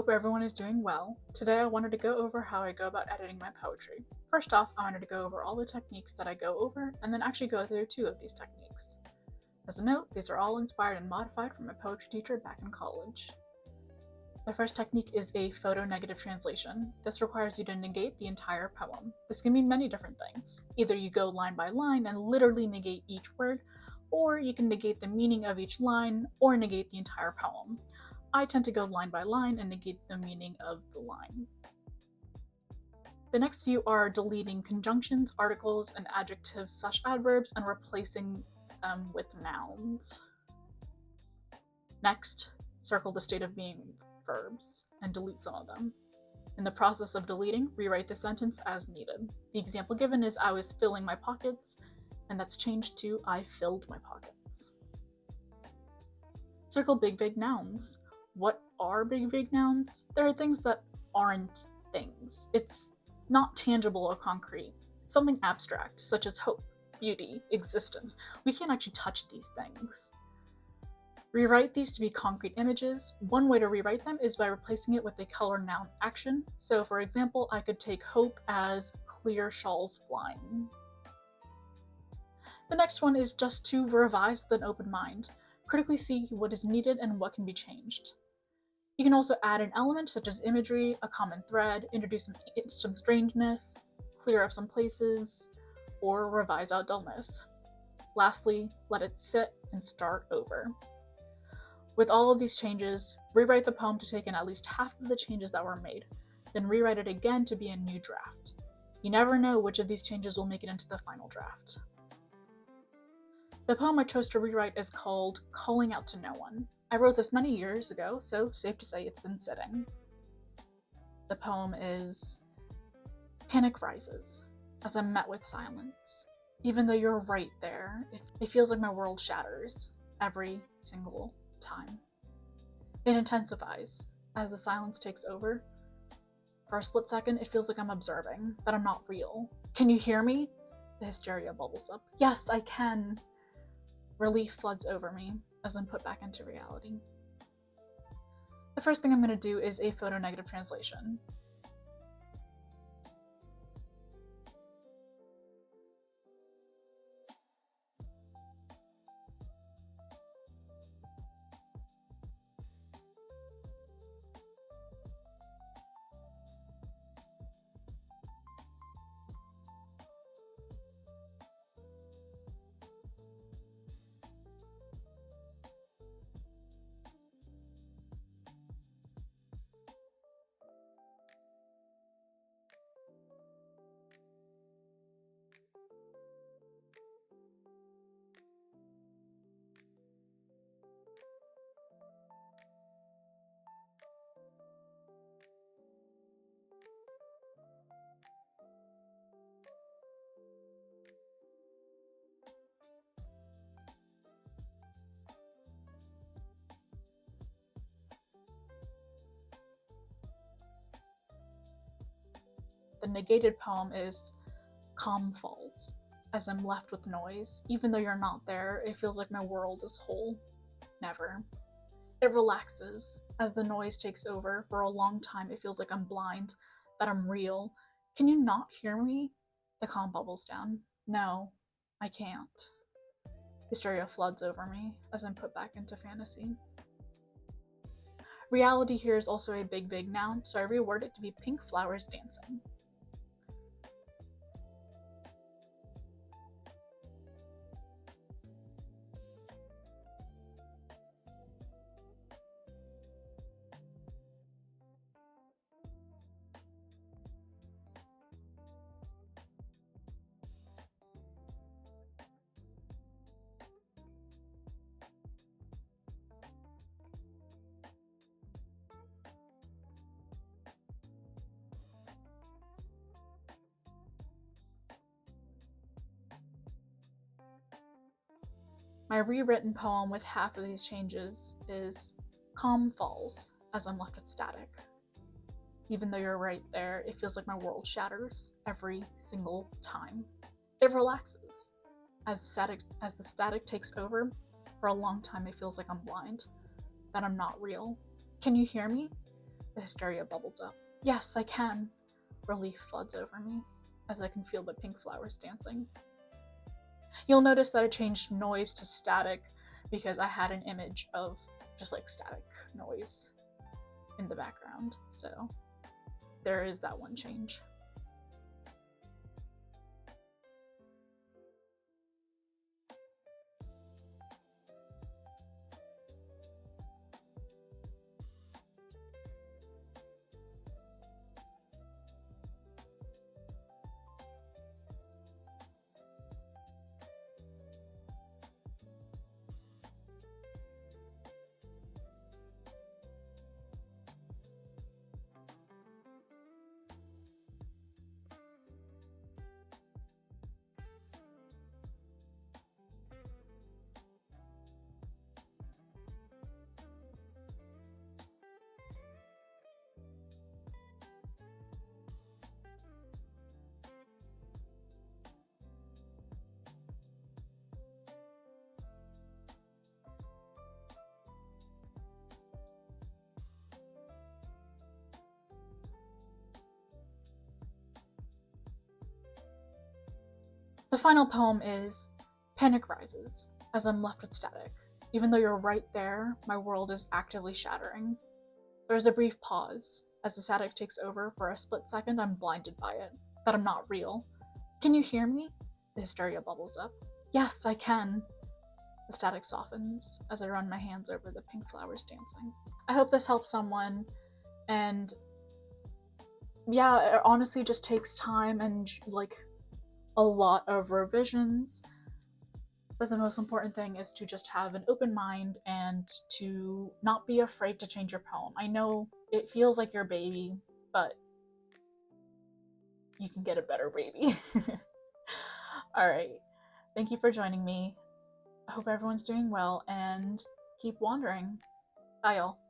hope everyone is doing well. Today I wanted to go over how I go about editing my poetry. First off, I wanted to go over all the techniques that I go over, and then actually go through 2 of these techniques. As a note, these are all inspired and modified from my poetry teacher back in college. The first technique is a photo-negative translation. This requires you to negate the entire poem. This can mean many different things. Either you go line by line and literally negate each word, or you can negate the meaning of each line, or negate the entire poem. I tend to go line by line and negate the meaning of the line. The next few are deleting conjunctions, articles, and adjectives/adverbs and replacing them with nouns. Next, circle the state of being verbs and delete some of them. In the process of deleting, rewrite the sentence as needed. The example given is I was filling my pockets, and that's changed to I filled my pockets. Circle big vague nouns. What are big vague nouns? There are things that aren't things. It's not tangible or concrete. Something abstract, such as hope, beauty, existence. We can't actually touch these things. Rewrite these to be concrete images. One way to rewrite them is by replacing it with a color noun action. So for example, I could take hope as clear shawls flying. The next one is just to revise with an open mind. Critically see what is needed and what can be changed. You can also add an element such as imagery, a common thread, introduce some strangeness, clear up some places, or revise out dullness. Lastly, let it sit and start over. With all of these changes, rewrite the poem to take in at least half of the changes that were made, then rewrite it again to be a new draft. You never know which of these changes will make it into the final draft. The poem I chose to rewrite is called Calling Out to No One. I wrote this many years ago, so safe to say it's been sitting. The poem is Panic rises as I'm met with silence. Even though you're right there, it feels like my world shatters every single time. It intensifies as the silence takes over. For a split second, it feels like I'm observing, that I'm not real. Can you hear me? The hysteria bubbles up. Yes, I can. Relief floods over me as I'm put back into reality. The first thing I'm going to do is a photo-negative translation. The negated poem is Calm falls as I'm left with noise. Even though you're not there, it feels like my world is whole. Never. It relaxes as the noise takes over. For a long time, it feels like I'm blind, that I'm real. Can you not hear me? The calm bubbles down. No, I can't. Hysteria floods over me as I'm put back into fantasy. Reality here is also a big, big noun, so I reword it to be pink flowers dancing. My rewritten poem with half of these changes is Calm falls as I'm left with static. Even though you're right there, it feels like my world shatters every single time. It relaxes as the static takes over. For a long time, it feels like I'm blind, that I'm not real. Can you hear me? The hysteria bubbles up. Yes, I can. Relief floods over me as I can feel the pink flowers dancing. You'll notice that I changed noise to static because I had an image of just like static noise in the background. So there is that one change. The final poem is Panic Rises as I'm left with static. Even though you're right there, my world is actively shattering. There is a brief pause. As the static takes over for a split second, I'm blinded by it, that I'm not real. Can you hear me? The hysteria bubbles up. Yes, I can. The static softens as I run my hands over the pink flowers dancing. I hope this helps someone, and yeah, it honestly just takes time and like a lot of revisions. But the most important thing is to just have an open mind and to not be afraid to change your poem. I know it feels like your baby, but you can get a better baby. All right. Thank you for joining me. I hope everyone's doing well and keep wandering. Bye, y'all.